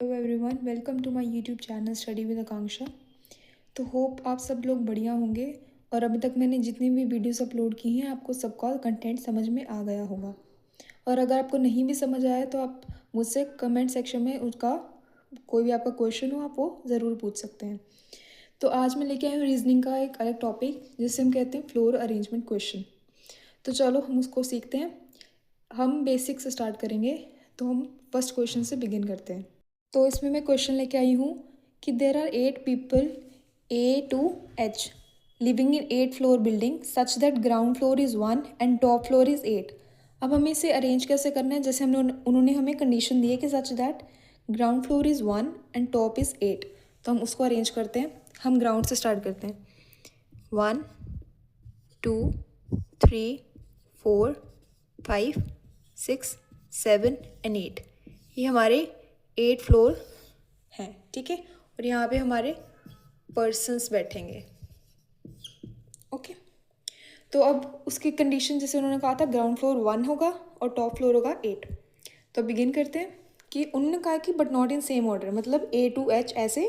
Hello everyone, welcome to my YouTube channel study with Akanksha. तो hope आप सब लोग बढ़िया होंगे और अभी तक मैंने जितनी भी वीडियोस अपलोड की हैं आपको सबका कंटेंट समझ में आ गया होगा। और अगर आपको नहीं भी समझ आया तो आप मुझसे कमेंट सेक्शन में उसका कोई भी आपका क्वेश्चन हो आप वो ज़रूर पूछ सकते हैं। तो आज मैं लेके आई हूँ रीजनिंग का एक अलग टॉपिक जिसे हम कहते हैं फ्लोर अरेंजमेंट क्वेश्चन। तो चलो हम उसको सीखते हैं। हम बेसिक से स्टार्ट करेंगे, तो हम फर्स्ट क्वेश्चन से बिगिन करते हैं। तो इसमें मैं क्वेश्चन लेके आई हूँ कि there are 8 people A to H living in 8 floor building such that ground floor is 1 and top floor is 8। अब हमें इसे अरेंज कैसे करना है? जैसे उन्होंने हमें कंडीशन दी है कि सच that ground floor is 1 and top is 8। तो हम उसको अरेंज करते हैं। हम ग्राउंड से स्टार्ट करते हैं। 1 2 3 4 5 6 7 एंड 8। ये हमारे 8 फ्लोर हैं, ठीक है। और यहाँ पे हमारे पर्सन्स बैठेंगे, ओके। तो अब उसकी कंडीशन जैसे उन्होंने कहा था ग्राउंड फ्लोर 1 होगा और टॉप फ्लोर होगा 8। तो बिगिन करते हैं कि उन्होंने कहा कि but not in same order, मतलब A to H ऐसे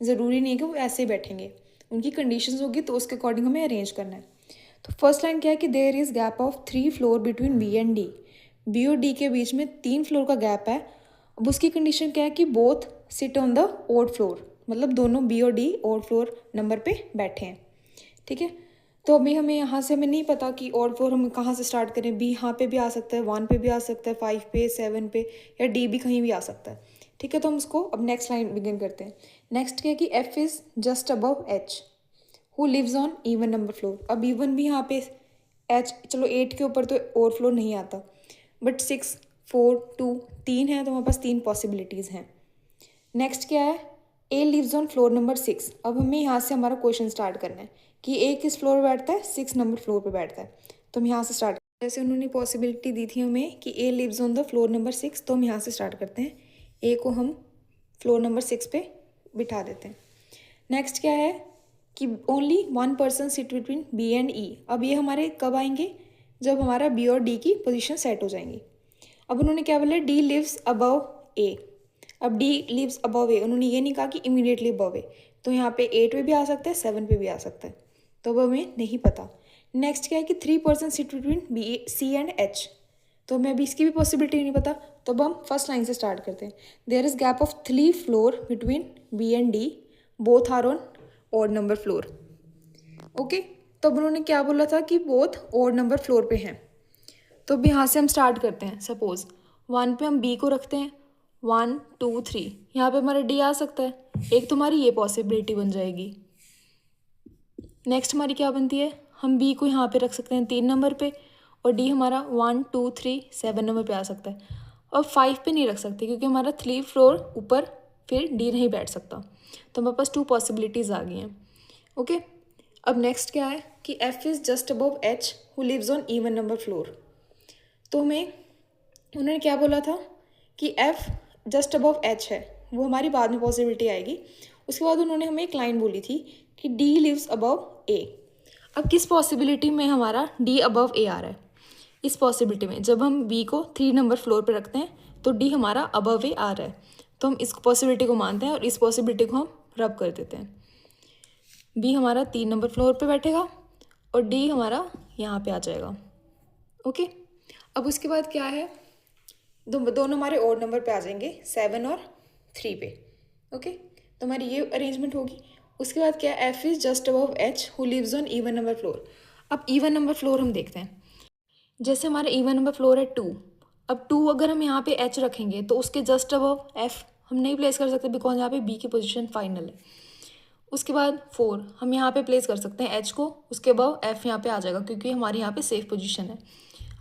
ज़रूरी नहीं है कि वो ऐसे बैठेंगे, उनकी कंडीशंस होगी तो उसके अकॉर्डिंग हमें अरेंज करना है। तो फर्स्ट लाइन क्या है कि there is gap of 3 floor between B and D। B और D के बीच में 3 फ्लोर का गैप है। अब उसकी कंडीशन क्या है कि both sit on the odd floor, मतलब दोनों B और D ओड फ्लोर नंबर पे बैठे हैं, ठीक है। तो अभी हमें यहाँ से हमें नहीं पता कि ओड फ्लोर हम कहाँ से स्टार्ट करें। B यहाँ पे भी आ सकता है, 1 पे भी आ सकता है, 5 पे, 7 पे, या D भी कहीं भी आ सकता है, ठीक है। तो हम उसको अब नेक्स्ट लाइन बिगिन करते हैं। नेक्स्ट क्या है कि F is just above H who lives on even number floor. अब इवन भी यहाँ पे H, चलो 8 के ऊपर तो ओवर फ्लोर नहीं आता, बट 6 4 2 3 है, तो हमारे पास 3 पॉसिबिलिटीज़ हैं। नेक्स्ट क्या है, A lives on floor number 6। अब हमें यहाँ से हमारा क्वेश्चन स्टार्ट करना है कि A किस फ्लोर पर बैठता है, 6 नंबर फ्लोर पर बैठता है। तो हम यहाँ से स्टार्ट, जैसे उन्होंने पॉसिबिलिटी दी थी हमें कि A lives on the floor number 6, तो हम यहाँ से स्टार्ट करते हैं। A को हम फ्लोर नंबर 6 पे बिठा देते हैं। नेक्स्ट क्या है कि only 1 person sit between B and E। अब ये हमारे कब आएंगे, जब हमारा B और D की पोजीशन सेट हो जाएंगी। अब उन्होंने क्या बोला, D लिव्स अबव A। अब D लिव्स अबव A, उन्होंने ये नहीं कहा कि इमीडिएटली अबव A। तो यहाँ पे 8 पे भी आ सकता है, 7 पे भी आ सकता है, तो अब हमें नहीं पता। नेक्स्ट क्या है कि 3 person sit between B C and H। तो हमें अभी इसकी भी पॉसिबिलिटी नहीं पता। तो अब हम फर्स्ट लाइन से स्टार्ट करते हैं। There is gap of 3 floor between B and D, both are on odd number floor, okay. तो अब उन्होंने क्या बोला था कि बोथ ओड नंबर फ्लोर पे हैं। तो अब यहाँ से हम स्टार्ट करते हैं। सपोज 1 पे हम B को रखते हैं, 1 2 3, यहाँ पे हमारा D आ सकता है। एक तो हमारी ये पॉसिबिलिटी बन जाएगी। नेक्स्ट हमारी क्या बनती है, हम B को यहाँ पे रख सकते हैं 3 नंबर पे, और D हमारा 1 2 3 7 नंबर पे आ सकता है। और 5 पे नहीं रख सकते क्योंकि हमारा 3 फ्लोर ऊपर फिर D नहीं बैठ सकता। तो हमारे पास 2 पॉसिबिलिटीज़ आ गई हैं, ओके। अब नेक्स्ट क्या है कि F is just above H who lives on even number floor. तो हमें उन्होंने क्या बोला था कि F जस्ट अबव H है, वो हमारी बाद में पॉसिबिलिटी आएगी। उसके बाद उन्होंने हमें एक लाइन बोली थी कि D लिव्स अबव A। अब किस पॉसिबिलिटी में हमारा D अबव A आ रहा है? इस पॉसिबिलिटी में जब हम B को 3 नंबर फ्लोर पर रखते हैं तो D हमारा अबव A आ रहा है, तो हम इस पॉसिबिलिटी को मानते हैं और इस पॉसिबिलिटी को हम रब कर देते हैं। B हमारा 3 नंबर फ्लोर पे बैठेगा और D हमारा यहाँ पे आ जाएगा, ओके। अब उसके बाद क्या है, दोनों हमारे ओड नंबर पे आ जाएंगे, 7 और 3 पे, ओके। तो हमारी ये अरेंजमेंट होगी। उसके बाद क्या है, F is just above H who lives on even number floor. अब इवन नंबर फ्लोर हम देखते हैं। जैसे हमारा इवन नंबर फ्लोर है 2। अब 2 अगर हम यहाँ पे H रखेंगे तो उसके जस्ट अबव F हम नहीं प्लेस कर सकते बिकॉज यहाँ पे B की पोजीशन फाइनल है। उसके बाद 4 हम यहाँ पे प्लेस कर सकते हैं H को, उसके अबव F यहाँ पे आ जाएगा क्योंकि हमारी यहाँ पे सेफ पोजीशन है।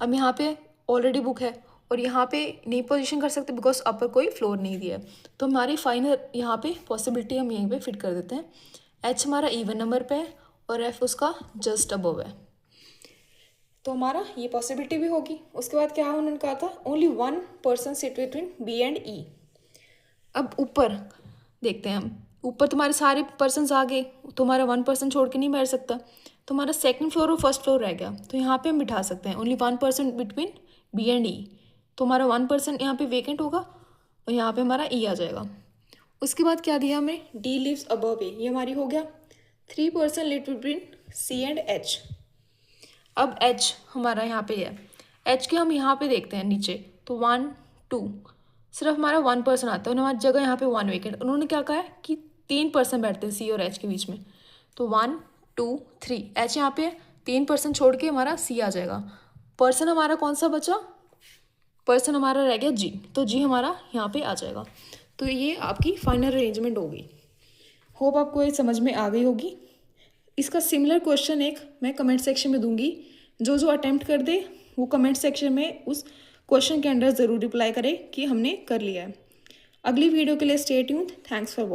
अब यहाँ पे ऑलरेडी बुक है और यहाँ पे नहीं पोजीशन कर सकते बिकॉज अपर कोई फ्लोर नहीं दिया है, तो हमारी फाइनल यहाँ पे पॉसिबिलिटी हम यहीं पे फिट कर देते हैं। H हमारा इवन नंबर पे है और F उसका जस्ट अबव है, तो हमारा ये पॉसिबिलिटी भी होगी। उसके बाद क्या उन्होंने कहा था, only 1 person sit between B and E। अब ऊपर देखते हैं हम, ऊपर तुम्हारे सारे पर्सन्स आ गए, तुम्हारा 1 पर्सन छोड़ के नहीं बैठ सकता, तुम्हारा सेकंड फ्लोर और फर्स्ट फ्लोर रह गया, तो यहाँ पे हम बिठा सकते हैं only 1 person between B and E। तो हमारा 1 पर्सन यहाँ पे वेकेंट होगा और यहाँ पे हमारा E आ जाएगा। उसके बाद क्या दिया हमें, डी लिव्स अबव ए, ये हमारी हो गया। 3% live between C and H. अब एच हमारा यहाँ पे है, एच के हम यहाँ पे देखते हैं नीचे, तो 1 2 सिर्फ हमारा 1% आता है, हमारी जगह यहाँ पे 1 विकेट। उन्होंने क्या कहा है कि 3% बैठते हैं सी और एच के बीच में, तो 1 2 3, एच यहाँ पे 3% छोड़ के हमारा सी आ जाएगा। पर्सन हमारा कौन सा बचा, पर्सन हमारा रह गया जी, तो जी हमारा यहाँ पे आ जाएगा। तो ये आपकी फाइनल अरेंजमेंट होगी। होप आपको ये समझ में आ गई होगी। इसका सिमिलर क्वेश्चन एक मैं कमेंट सेक्शन में दूंगी, जो जो अटेम्प्ट कर दे वो कमेंट सेक्शन में उस क्वेश्चन के अंदर ज़रूर रिप्लाई करे कि हमने कर लिया है। अगली वीडियो के लिए stay tuned. Thanks for watching.